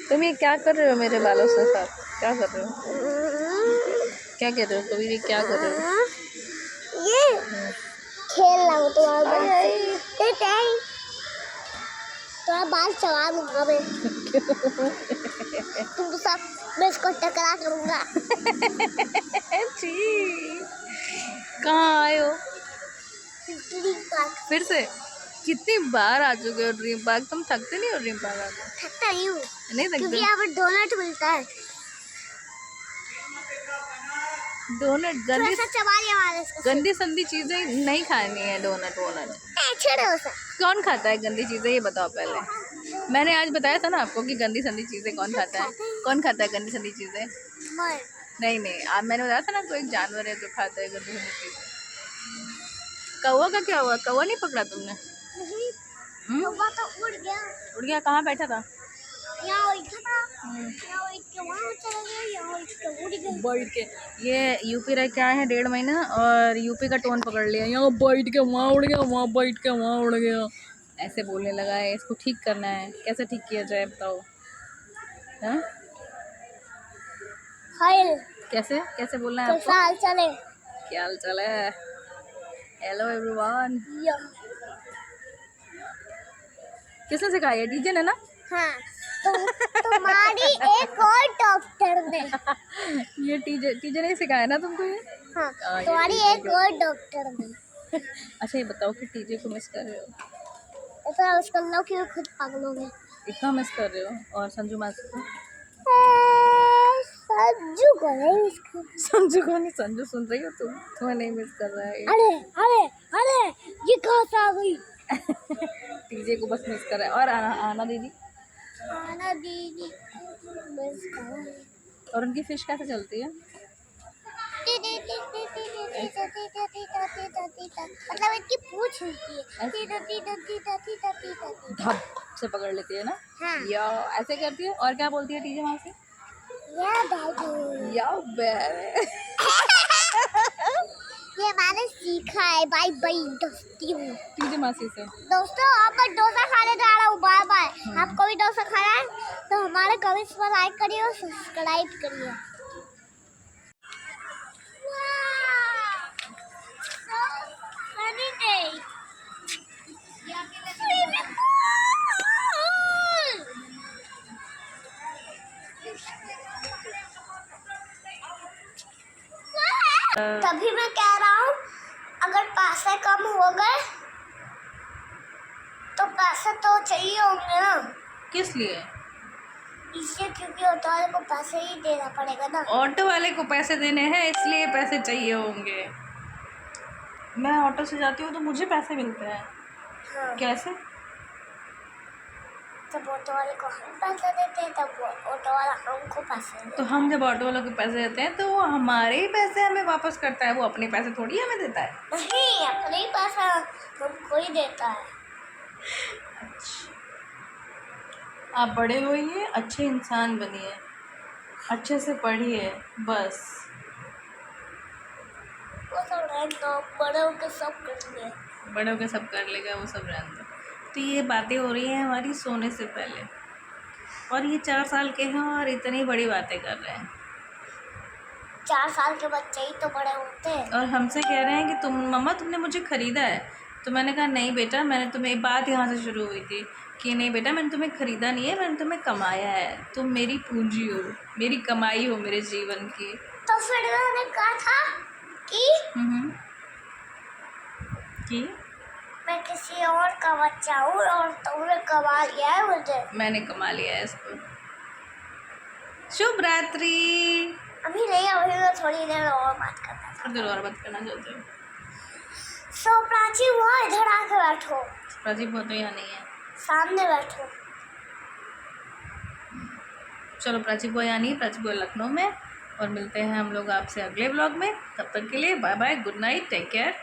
तुम ये क्या कर रहे हो मेरे बालों से साथ? क्या कर रहे हो? क्या कर रहे हो? कभी भी क्या कर रहे हो? ये खेल रहा हूँ तुम्हारा बाल चबा दूंगा मैं। तुम तो सब मैं इसको टकरा करूंगा। कहाँ आए हो? Dream park. फिर से? कितनी बार आ चुके हो ड्रीम पार्क? तुम थकते नहीं हो ड्रीम पार्क आके? थकता नहीं हूँ नहीं थकते? क्योंकि यहाँ पर डोनट मिलता है। डोनट गंदी संदी चीजें नहीं खानी है। डोनट वोनट कौन खाता है गंदी चीजें? ये बताओ पहले। मैंने आज बताया था ना आपको कि गंदी संदी चीजें कौन खाता है? कौन खाता है गंदी संदी चीजें? नहीं नहीं, आप मैंने बताया था ना कोई जानवर है जो खाता है गंदी संदी चीजें। कौवा का क्या हुआ? कौवा नहीं पकड़ा तुमने? कौवा तो उड़ गया। उड़ गया? कहाँ बैठा था? यहाँ बैठा था। यहाँ बैठ के वहाँ चला गया। यहाँ बैठ के उड़ गया। बैठ के ये यूपी रह के आए हैं 1.5 महीना और यूपी का टोन पकड़ लिया। यहाँ बैठ के वहाँ उड़ गया, वहाँ बैठ के वहाँ उड़ गया, ऐसे बोलने लगा है। इसको ठीक करना है। कैसे ठीक किया जाए बताओ? हाँ कैसे कैसे बोलना है आपको? हाल चाल है? क्या हाल चाल है? Hello everyone. किसने सिखाया? डीजे ने ना? हाँ तुम्हारी एक और डॉक्टर ने। ये टीचर ने सिखाया ना तुमको ये? हाँ तुम्हारी एक और डॉक्टर ने। अच्छा ये बताओ कि टीचर को मिस कर रहे हो? ऐसा उसका लो कि खुद पागल हो गए। इतना मिस कर रहे हो? और संजू मासी को? संजू को नहीं मिस कर। संजू को नहीं? संजू सुन रही हो तुम? तुम्हें नहीं मिस कर रहा है? अरे अरे अरे ये कहाँ से आ गई? टीजे को बस मिस कर रहा है। और आना दीदी? आना दीदी मिस कर रहा है। और उनकी फिश कैसे चलती है? मतलब इनकी पूंछ होती है। धप से पकड़ लेती है ना? हाँ। या ऐसे करती है? और क्या बोलती है टीजे वहाँ से? या ये मैंने सीखा है। बाय बाय दोस्ती हूँ टीजे मासी से। दोस्तों आप डोसा खाने जा रहा हूँ। Bye bye. आपको भी डोसा खाना है तो हमारे कमेंट्स पर लाइक करिए और सब्सक्राइब करिए। तभी मैं कह रहा हूँ अगर पैसे कम हो गए तो पैसे तो चाहिए होंगे ना। किस लिए? इसलिए क्योंकि ऑटो वाले को पैसे ही देना पड़ेगा ना। ऑटो वाले को पैसे देने हैं इसलिए पैसे चाहिए होंगे। मैं ऑटो से जाती हूँ तो मुझे पैसे मिलते हैं। हाँ। कैसे? जब ऑटो वाले को हम पैसे देते हैं तब ऑटो वाला हमको पैसे देता है। तो हम जब ऑटो वालों को पैसे देते हैं तो वो हमारे ही पैसे हमें वापस करता है। वो अपने पैसे थोड़ी हमें देता है। नहीं अपने ही पैसा हमको ही देता है। अच्छा आप बड़े होइए, अच्छे इंसान बनिए, अच्छे से पढ़िए बस। वो सब रहने दो, बड़े होकर सब करेंगे। बड़े होकर सब कर लेगा वो सब रहने दो। तो ये बातें हो रही हैं हमारी सोने से पहले और ये 4 साल के हैं और इतनी बड़ी बातें कर रहे हैं। 4 साल के बच्चे ही तो बड़े होते हैं। और हमसे कह रहे हैं कि तुम मम्मा तुमने मुझे ख़रीदा है। तो मैंने कहा नहीं बेटा, मैंने तुम्हें बात यहाँ से शुरू हुई थी कि नहीं बेटा मैंने तुम्हें ख़रीदा नहीं है, मैंने तुम्हें कमाया है। तुम मेरी पूंजी हो, मेरी कमाई हो मेरे जीवन की। तो फिर मैंने कहा था कि मैं किसी और का बच्चा हूँ और तुमने कमा लिया है मुझे। मैंने कमा लिया है इसको। शुभ रात्रि। अभी नहीं, अभी मैं थोड़ी देर और बात करना था। थोड़ी देर और बात करना चाहते हो? सो प्राची वो इधर आके बैठो। प्राची वो तो यहाँ नहीं है, सामने बैठो। चलो प्राची वो यहाँ नहीं, प्राची वो लखनऊ में। और मिलते हैं हम लोग आपसे अगले ब्लॉग में। तब तक के लिए bye bye, good night, take care.